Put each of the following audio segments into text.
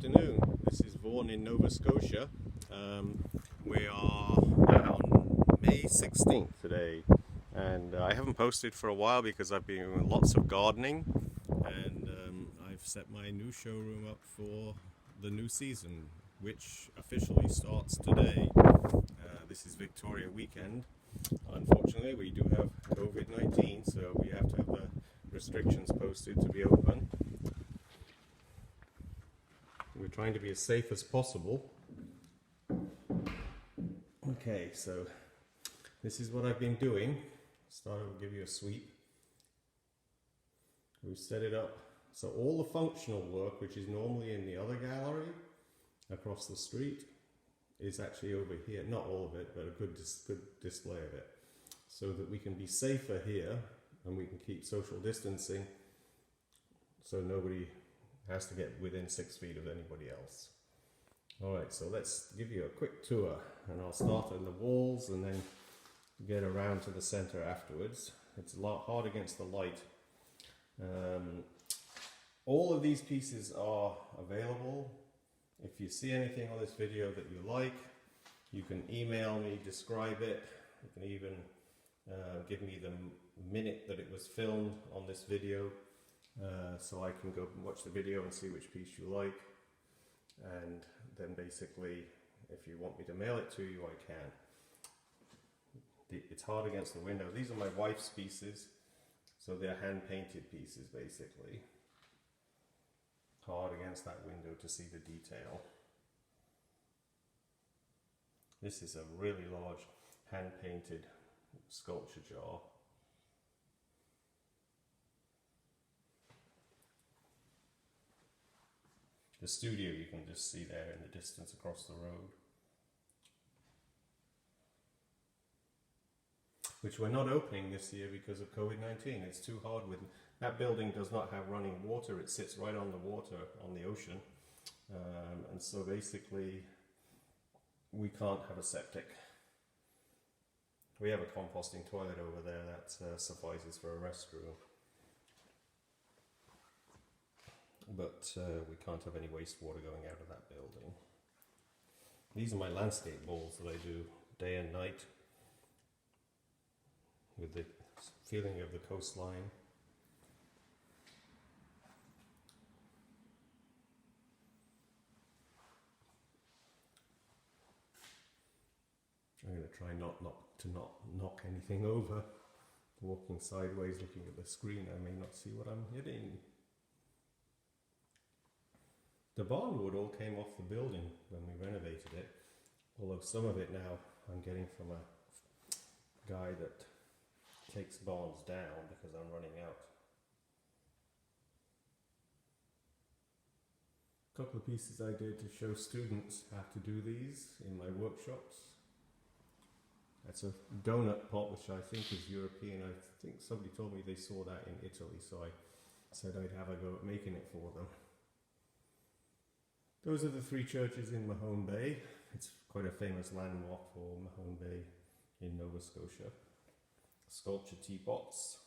afternoon. This is Vaughan in Nova Scotia. We are on May 16th today, and I haven't posted for a while because I've been doing lots of gardening, and I've set my new showroom up for the new season, which officially starts today. This is Victoria weekend. Unfortunately, we do have COVID-19, so we have to have the restrictions posted to be open. We're trying to be as safe as possible. Okay, so this is what I've been doing. Started to give you a sweep. We've set it up so all the functional work, which is normally in the other gallery across the street, is actually over here. Not all of it, but a good display of it, so that we can be safer here and we can keep social distancing, so nobody has to get within 6 feet of anybody else. Alright, so let's give you a quick tour, and I'll start on the walls and then get around to the center afterwards. It's a lot hard against the light. All of these pieces are available. If you see anything on this video that you like, you can email me, describe it. You can even give me the minute that it was filmed on this video, so I can go watch the video and see which piece you like, and then basically if you want me to mail it to you, I can. It's hard against the window. These are my wife's pieces, so they're hand painted pieces basically. Hard against that window to see the detail. This is a really large hand painted sculpture jar. The studio you can just see there in the distance across the road, which we're not opening this year because of COVID-19. It's too hard. With that building does not have running water. It sits right on the water, on the ocean, and so basically we can't have a septic. We have a composting toilet over there that suffices for a restroom, but we can't have any wastewater going out of that building. These are my landscape balls that I do day and night with the feeling of the coastline. I'm going to try not to knock anything over. Walking sideways, looking at the screen, I may not see what I'm hitting. The barnwood all came off the building when we renovated it, although some of it now I'm getting from a guy that takes barns down because I'm running out. A couple of pieces I did to show students how to do these in my workshops. That's a donut pot, which I think is European. I think somebody told me they saw that in Italy, so I said I'd have a go at making it for them. Those are the three churches in Mahone Bay. It's quite a famous landmark for Mahone Bay in Nova Scotia. Sculpture teapots,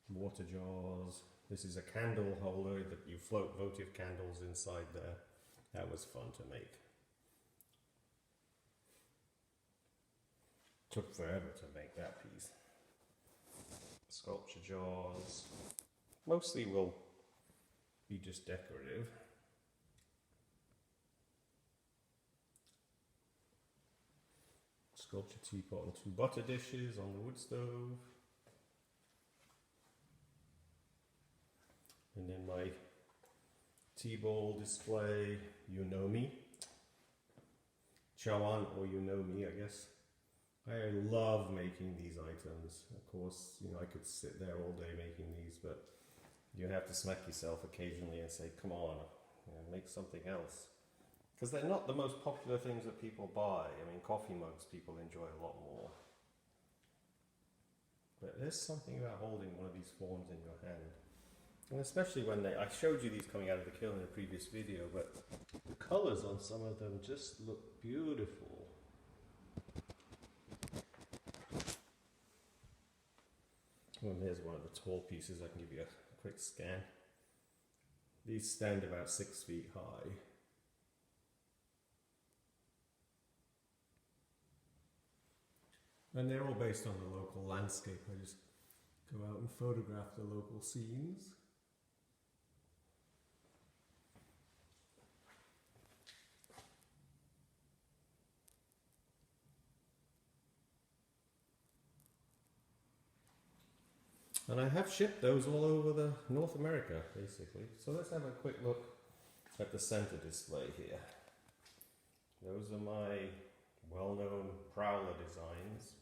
water jars. This is a candle holder that you float votive candles inside there. That was fun to make. Took forever to make that piece. Sculpture jars. Mostly will be just decorative. Sculpture teapot and 2 butter dishes on the wood stove. And then my tea bowl display, you know me. Chawan, or you know me, I guess. I love making these items. Of course, you know, I could sit there all day making these, but you have to smack yourself occasionally and say, come on, you know, make something else. Because they're not the most popular things that people buy. I mean, coffee mugs people enjoy a lot more. But there's something about holding one of these forms in your hand. And especially when I showed you these coming out of the kiln in a previous video, but the colours on some of them just look beautiful. Well, here's one of the tall pieces. I can give you a quick scan. These stand about 6 feet high. And they're all based on the local landscape. I just go out and photograph the local scenes. And I have shipped those all over the North America, basically. So let's have a quick look at the center display here. Those are my well-known prowler designs.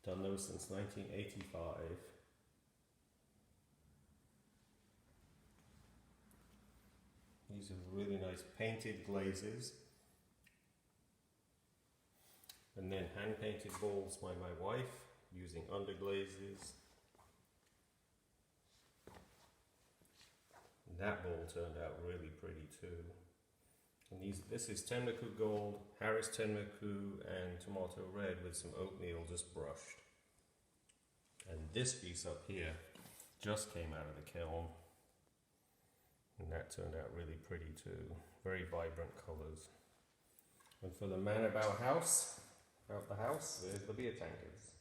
Done those since 1985. These are really nice painted glazes. And then hand-painted balls by my wife using underglazes. And that ball turned out really pretty too. And this is Tenmoku Gold, Harris Tenmoku, and Tomato Red with some oatmeal just brushed. And this piece up here just came out of the kiln. And that turned out really pretty too. Very vibrant colours. And for the man about the house, there's the beer tankers.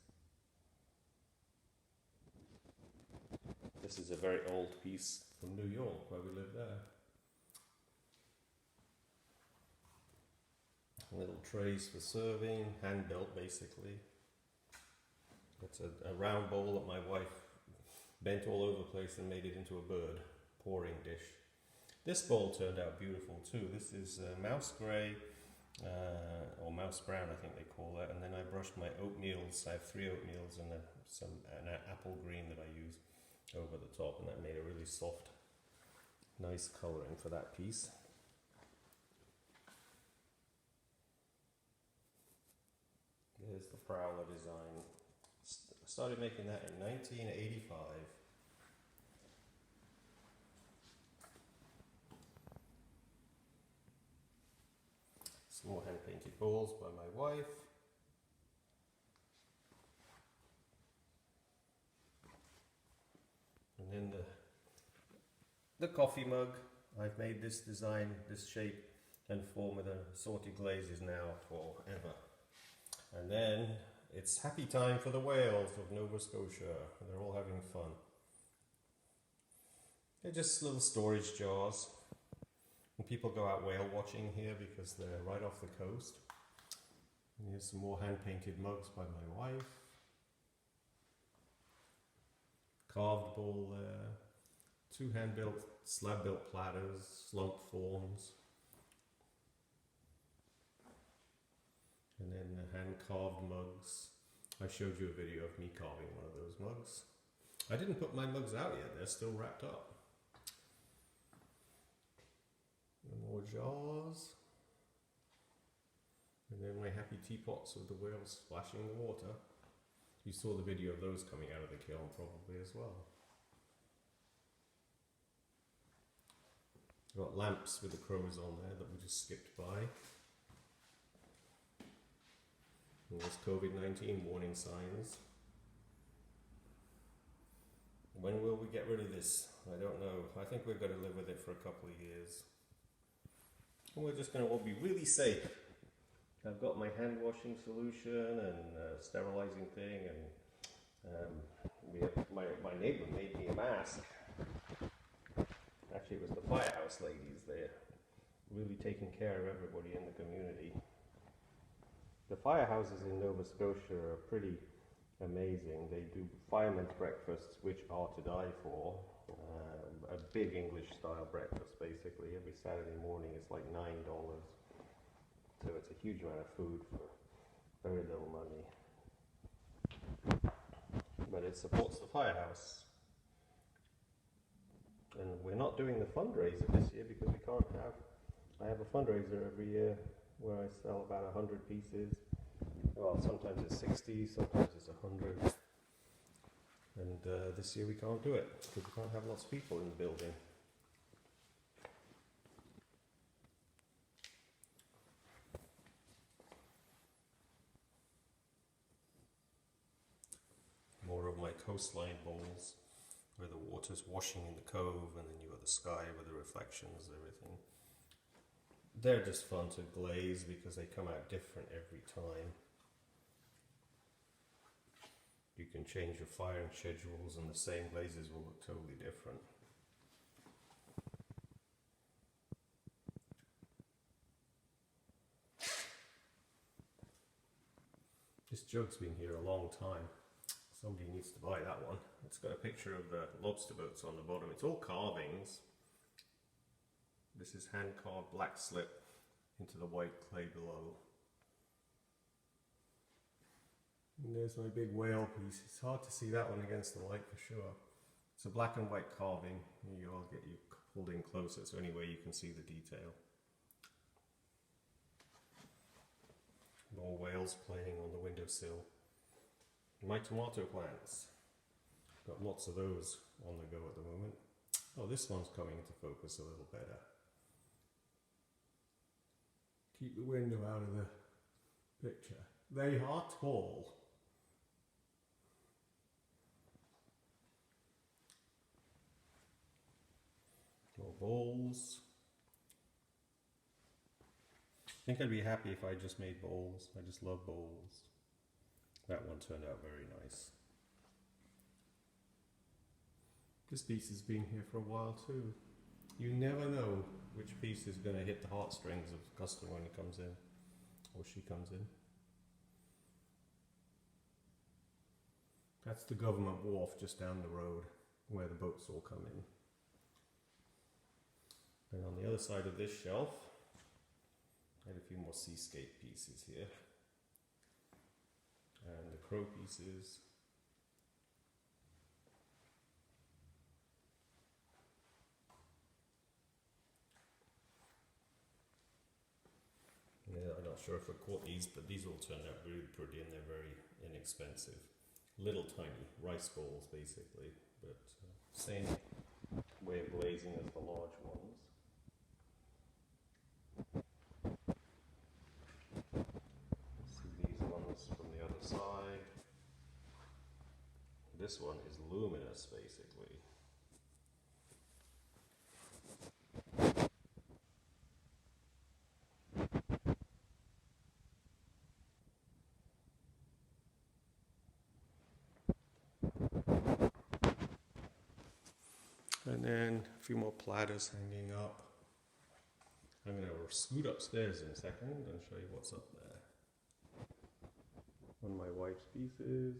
This is a very old piece from New York where we live there. Little trays for serving, hand built basically. It's a round bowl that my wife bent all over the place and made it into a bird pouring dish. This bowl turned out beautiful too. This is mouse grey, or mouse brown I think they call that, and then I brushed my oatmeals. I have 3 oatmeals and an apple green that I use over the top, and that made a really soft, nice colouring for that piece. There's the prowler design. I started making that in 1985. Some more hand-painted balls by my wife. And then the coffee mug. I've made this design, this shape and form with assorted glazes now forever. And then it's happy time for the whales of Nova Scotia. They're all having fun. They're just little storage jars. And people go out whale watching here because they're right off the coast. And here's some more hand-painted mugs by my wife. Carved bowl there. 2 hand-built, slab-built platters, slumped forms. And then the hand-carved mugs. I showed you a video of me carving one of those mugs. I didn't put my mugs out yet, they're still wrapped up. And more jars. And then my happy teapots with the whales splashing the water. You saw the video of those coming out of the kiln probably as well. I've got lamps with the crows on there that we just skipped by. And there's COVID-19 warning signs. When will we get rid of this? I don't know. I think we're going to live with it for a couple of years. And we're just going to all be really safe. I've got my hand washing solution and sterilizing thing, and my neighbor made me a mask. Actually, it was the firehouse ladies. They're really taking care of everybody in the community. The firehouses in Nova Scotia are pretty amazing. They do firemen's breakfasts, which are to die for. A big English style breakfast basically. Every Saturday morning it's like $9. So it's a huge amount of food for very little money. But it supports the firehouse. And we're not doing the fundraiser this year because we can't have. I have a fundraiser every year where I sell about 100 pieces. Well, sometimes it's 60, sometimes it's 100. And this year we can't do it because we can't have lots of people in the building. More of my coastline bowls. where the water's washing in the cove, and then you've got the sky with the reflections, everything. They're just fun to glaze because they come out different every time. You can change your firing schedules and the same glazes will look totally different. This jug's been here a long time. Somebody needs to buy that one. It's got a picture of the lobster boats on the bottom. It's all carvings. This is hand carved black slip into the white clay below. And there's my big whale piece. It's hard to see that one against the light for sure. It's a black and white carving. I'll get you pulled in closer so anyway you can see the detail. More whales playing on the windowsill. My tomato plants. Got lots of those on the go at the moment. Oh, this one's coming into focus a little better. Keep the window out of the picture. They are tall. More bowls. I think I'd be happy if I just made bowls. I just love bowls. That one turned out very nice. This piece has been here for a while too. You never know which piece is going to hit the heartstrings of the customer when he comes in, or she comes in. That's the government wharf just down the road where the boats all come in. And on the other side of this shelf, I had a few more seascape pieces here. And the crow pieces. Yeah, I'm not sure if I caught these, but these all turned out really pretty and they're very inexpensive. Little tiny rice bowls basically, but same way of glazing as the large ones. See these ones from the other side. This one is luminous basically. And then a few more platters hanging up. I'm going to scoot upstairs in a second and show you what's up there. One of my wife's pieces.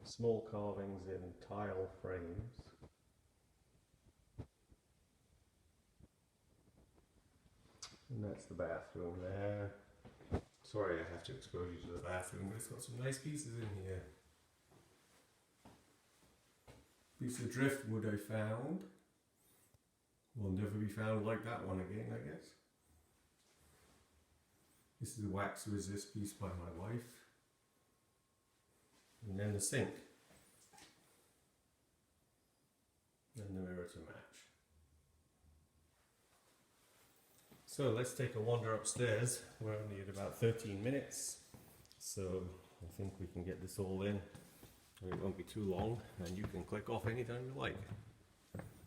Small carvings in tile frames. And that's the bathroom there. Sorry I have to expose you to the bathroom, but it's got some nice pieces in here. Piece of driftwood I found. Will never be found like that one again, I guess. This is a wax resist piece by my wife. And then the sink. And the mirror to match. So let's take a wander upstairs. We're only at about 13 minutes. So I think we can get this all in. It won't be too long, and you can click off anytime you like.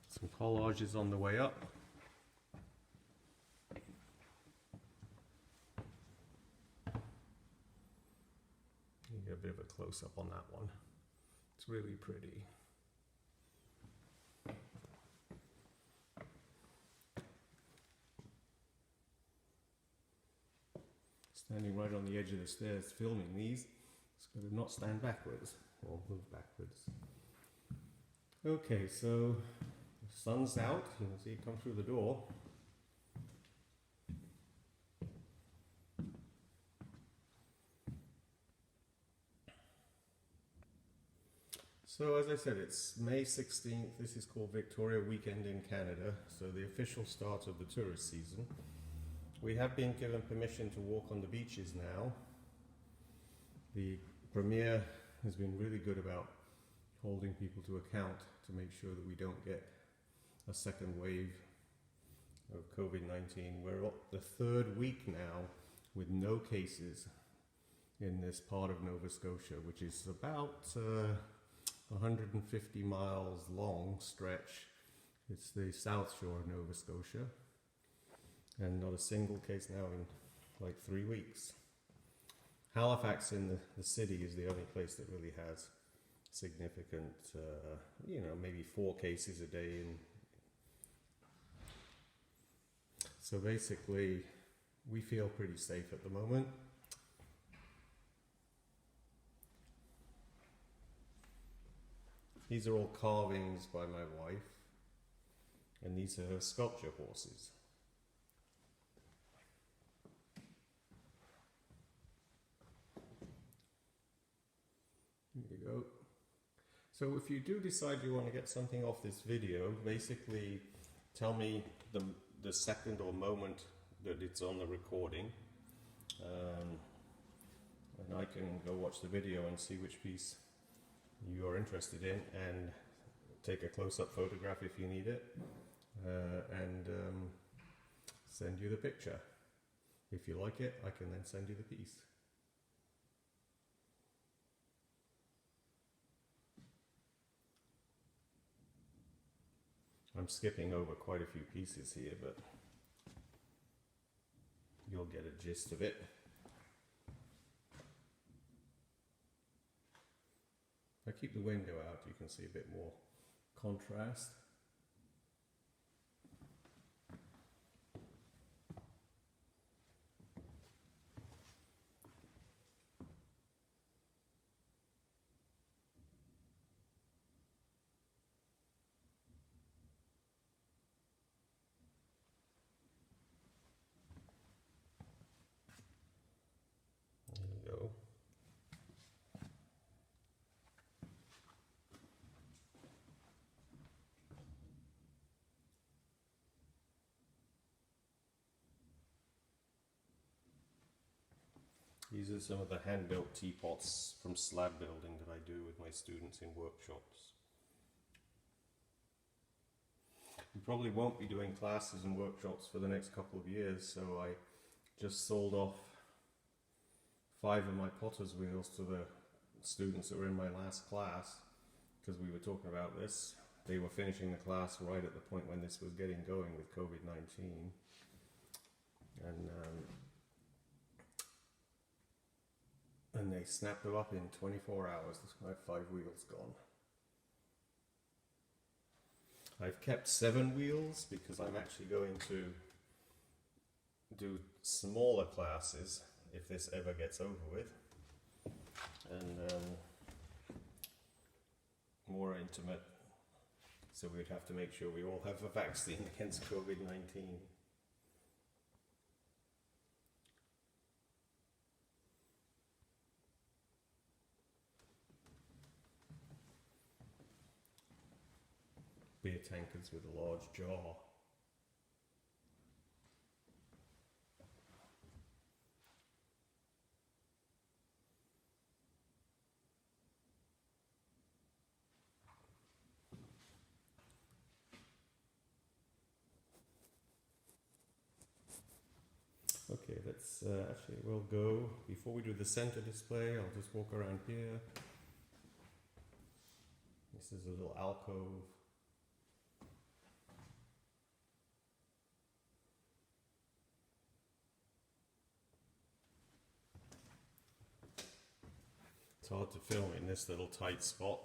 Some collages on the way up. You get a bit of a close-up on that one. It's really pretty. Standing right on the edge of the stairs filming these, it's got to not stand backwards. Or move backwards. Okay, so the sun's out. You can see it come through the door. So as I said, it's May 16th. This is called Victoria Weekend in Canada. So the official start of the tourist season. We have been given permission to walk on the beaches now. The Premier has been really good about holding people to account to make sure that we don't get a second wave of COVID-19. We're up the third week now with no cases in this part of Nova Scotia, which is about 150 miles long stretch. It's the South Shore of Nova Scotia, and not a single case now in like 3 weeks. Halifax in the city is the only place that really has significant, maybe 4 cases a day. So basically, we feel pretty safe at the moment. These are all carvings by my wife, and these are her sculpture horses. There you go. So if you do decide you want to get something off this video, basically tell me the second or moment that it's on the recording, and I can go watch the video and see which piece you're interested in and take a close-up photograph if you need it, and send you the picture. If you like it, I can then send you the piece. I'm skipping over quite a few pieces here, but you'll get a gist of it. If I keep the window out, you can see a bit more contrast. These are some of the hand-built teapots from slab building that I do with my students in workshops. We probably won't be doing classes and workshops for the next couple of years, so I just sold off 5 of my potter's wheels to the students that were in my last class, because we were talking about this. They were finishing the class right at the point when this was getting going with COVID-19. And they snapped them up in 24 hours. I have 5 wheels gone. I've kept 7 wheels because I'm actually going to do smaller classes if this ever gets over with, and more intimate, so we'd have to make sure we all have a vaccine against COVID-19. Beer tankards with a large jaw. Okay, let's actually we'll go, before we do the center display, I'll just walk around here. This is a little alcove. It's hard to film in this little tight spot.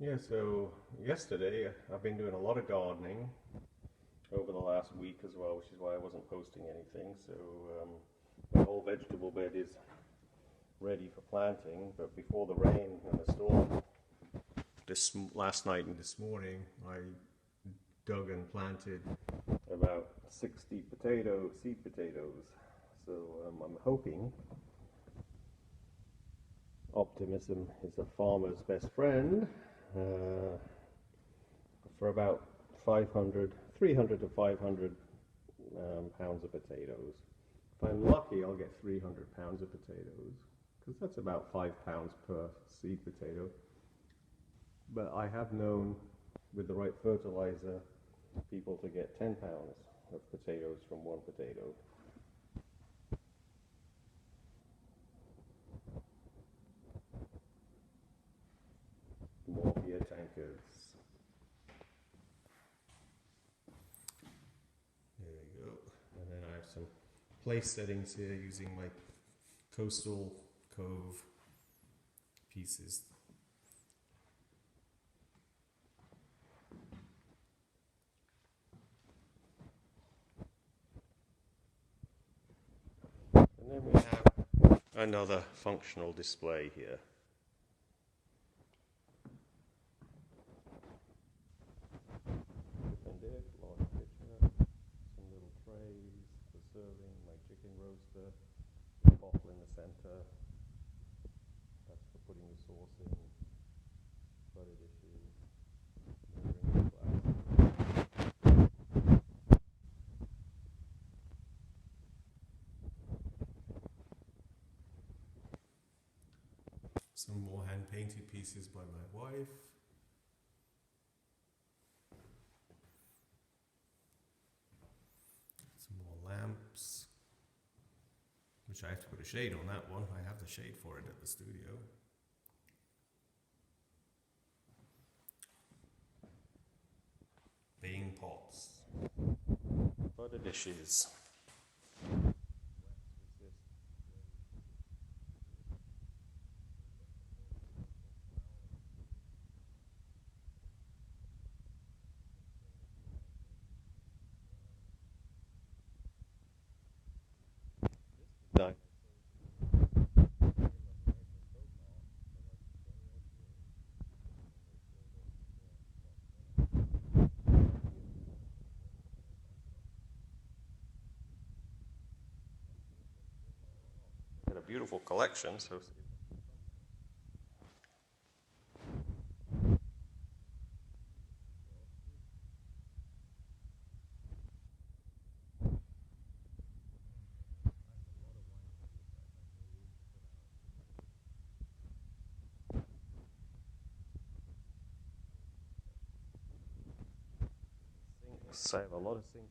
Yeah, so yesterday I've been doing a lot of gardening over the last week as well, which is why I wasn't posting anything. So my whole vegetable bed is ready for planting, but before the rain and the storm this last night and this morning, I dug and planted about 60 seed potatoes. So I'm hoping, optimism is a farmer's best friend, for about 500, 300 to 500 pounds of potatoes. If I'm lucky, I'll get 300 pounds of potatoes, because that's about 5 pounds per seed potato. But I have known, with the right fertilizer, people to get 10 pounds of potatoes from one potato. More beer tankers. There we go. And then I have some place settings here using my Coastal Cove pieces. And then we have another functional display here. Large pitcher, some little trays for serving, my chicken roaster, bottle in the center. That's for putting the sauce in. Butter dishes, mirroring glass. Some more hand-painted pieces by my wife. Some more lamps, which I have to put a shade on that one. I have the shade for it at the studio. Bean pots. Butter dishes. No. Got a beautiful collection, so I have a lot of sinks.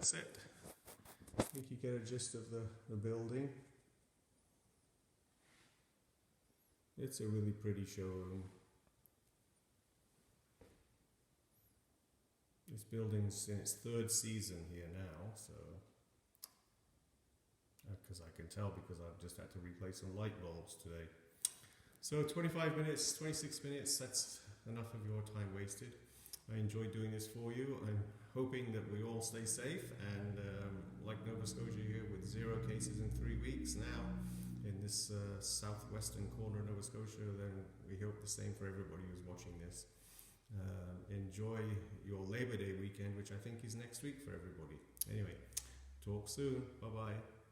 that's it. I think you get a gist of the building. It's a really pretty showroom. This building's in its 3rd season here now, so because I can tell because I've just had to replace some light bulbs today. So 25 minutes, 26 minutes, that's enough of your time wasted. I enjoyed doing this for you. I'm hoping that we all stay safe, and like Nova Scotia here with 0 cases in 3 weeks now in this southwestern corner of Nova Scotia, then we hope the same for everybody who's watching this. Enjoy your Labor Day weekend, which I think is next week for everybody. Anyway, talk soon. Bye-bye.